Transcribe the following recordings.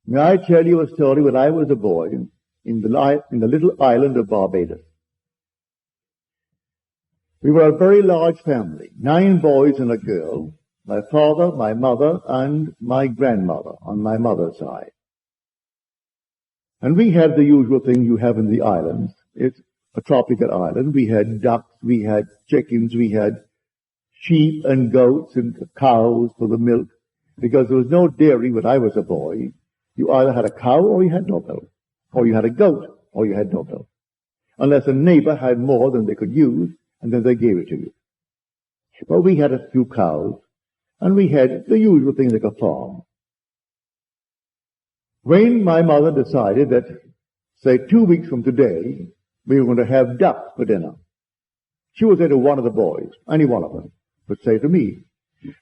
May I tell you a story when I was a boy in the little island of Barbados. We were a very large family, 9 boys and a girl, my father, my mother, and my grandmother on my mother's side. And we had the usual thing you have in the islands. It's a tropical island. We had ducks, we had chickens, we had sheep and goats and cows for the milk. Because there was no dairy when I was a boy. You either had a cow or you had no milk. Or you had a goat or you had no milk. Unless a neighbor had more than they could use, and then they gave it to you. But we had a few cows, and we had the usual thing like a farm. When my mother decided that, say, 2 weeks from today, we were going to have ducks for dinner, she would say to one of the boys, any one of them, would say to me,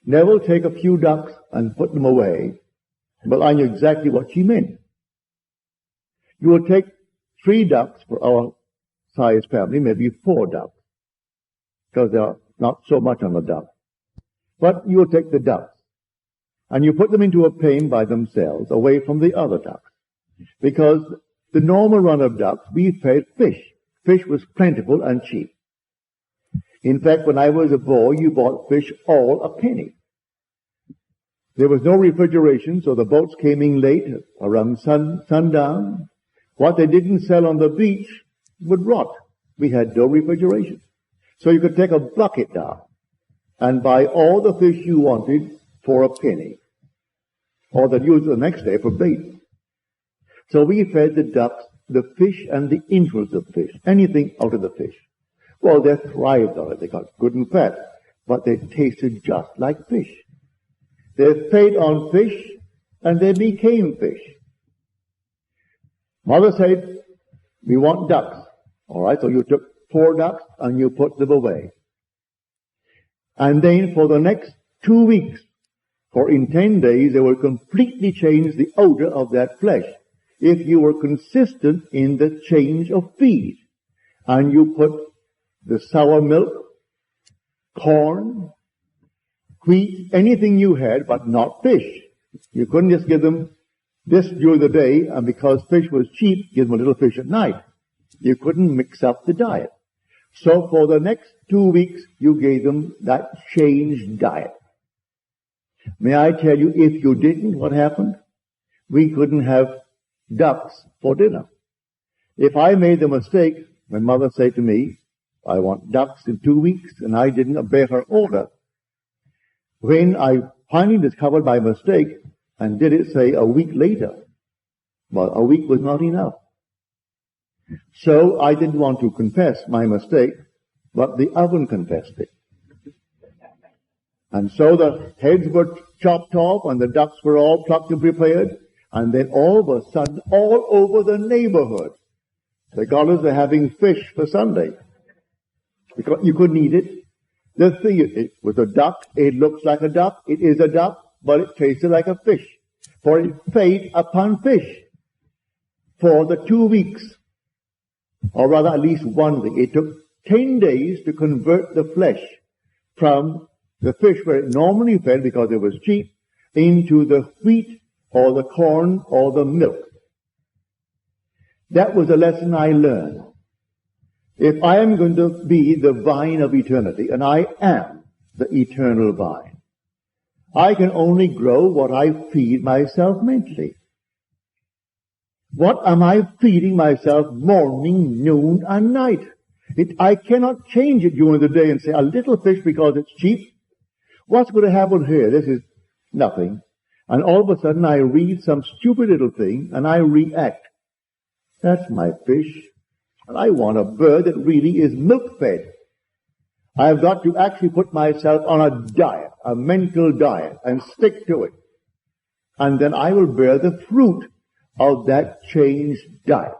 Neville, take a few ducks and put them away. Well, I knew exactly what she meant. You will take 3 ducks for our size family, maybe 4 ducks, because there are not so much on the duck. But you will take the ducks, and you put them into a pen by themselves, away from the other ducks. Because the normal run of ducks, we fed fish. Fish was plentiful and cheap. In fact, when I was a boy, you bought fish all a penny. There was no refrigeration, so the boats came in late, around sundown. What they didn't sell on the beach would rot. We had no refrigeration. So you could take a bucket down and buy all the fish you wanted for a penny. Or they'd use it the next day for bait. So we fed the ducks the fish and the interest of fish, anything out of the fish. Well, they thrived on it. They got good and fat, but they tasted just like fish. They fed on fish, and they became fish. Mother said, we want ducks. All right, so you took 4 ducks, and you put them away. And then for the next 2 weeks, for in 10 days, they will completely change the odor of that flesh if you were consistent in the change of feed. And you put the sour milk, corn, wheat, anything you had, but not fish. You couldn't just give them this during the day, and because fish was cheap, give them a little fish at night. You couldn't mix up the diet. So for the next 2 weeks, you gave them that changed diet. May I tell you, if you didn't, what happened? We couldn't have ducks for dinner. If I made the mistake, my mother said to me, I want ducks in 2 weeks, and I didn't obey her order. When I finally discovered my mistake and did it, say, a week later, well, a week was not enough. So I didn't want to confess my mistake, but the oven confessed it. And so the heads were chopped off and the ducks were all plucked and prepared. And then all of a sudden, all over the neighborhood, they got us having fish for Sunday. Because you couldn't eat it. The thing is, it was a duck. It looks like a duck. It is a duck, but it tasted like a fish. For it fed upon fish for the 2 weeks. Or rather, at least 1 week. It took 10 days to convert the flesh from the fish where it normally fed because it was cheap into the wheat or the corn or the milk. That was a lesson I learned. If I am going to be the vine of eternity, and I am the eternal vine, I can only grow what I feed myself mentally. What am I feeding myself morning, noon, and night? I cannot change it during the day and say, a little fish because it's cheap. What's going to happen here? This is nothing. And all of a sudden I read some stupid little thing and I react. That's my fish. And I want a bird that really is milk-fed. I've got to actually put myself on a diet, a mental diet, and stick to it. And then I will bear the fruit of that changed diet.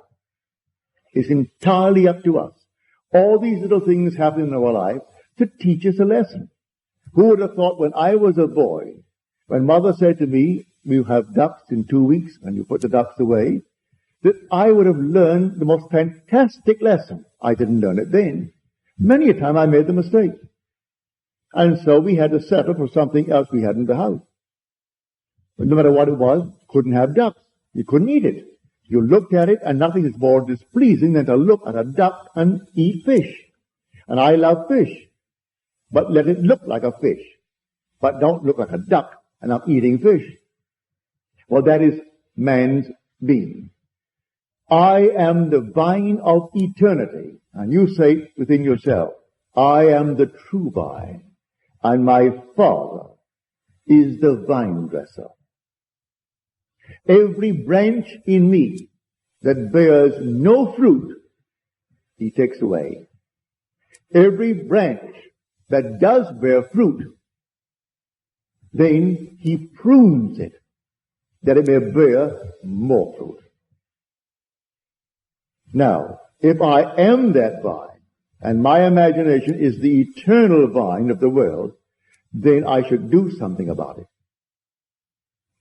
It's entirely up to us. All these little things happen in our life to teach us a lesson. Who would have thought when I was a boy, when Mother said to me, you have ducks in 2 weeks, and you put the ducks away, that I would have learned the most fantastic lesson. I didn't learn it then. Many a time I made the mistake. And so we had to settle for something else we had in the house. But no matter what it was, couldn't have ducks. You couldn't eat it. You looked at it, and nothing is more displeasing than to look at a duck and eat fish. And I love fish. But let it look like a fish. But don't look like a duck, and I'm eating fish. Well, that is man's being. I am the vine of eternity. And you say within yourself, I am the true vine, and my Father is the vine dresser. Every branch in me that bears no fruit, he takes away. Every branch that does bear fruit, then he prunes it, that it may bear more fruit. Now, if I am that vine, and my imagination is the eternal vine of the world, then I should do something about it.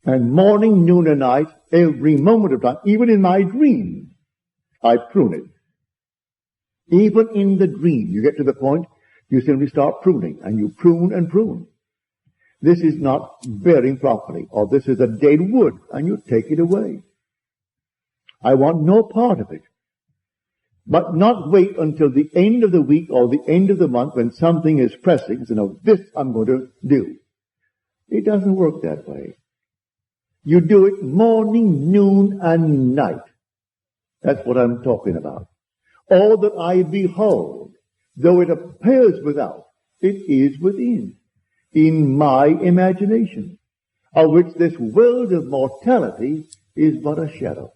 And morning, noon, and night, every moment of time, even in my dream, I prune it. Even in the dream, you get to the point, you simply start pruning, and you prune and prune. This is not bearing properly, or this is a dead wood, and you take it away. I want no part of it. But not wait until the end of the week or the end of the month when something is pressing, so now this I'm going to do. It doesn't work that way. You do it morning, noon, and night. That's what I'm talking about. All that I behold, though it appears without, it is within, in my imagination, of which this world of mortality is but a shadow.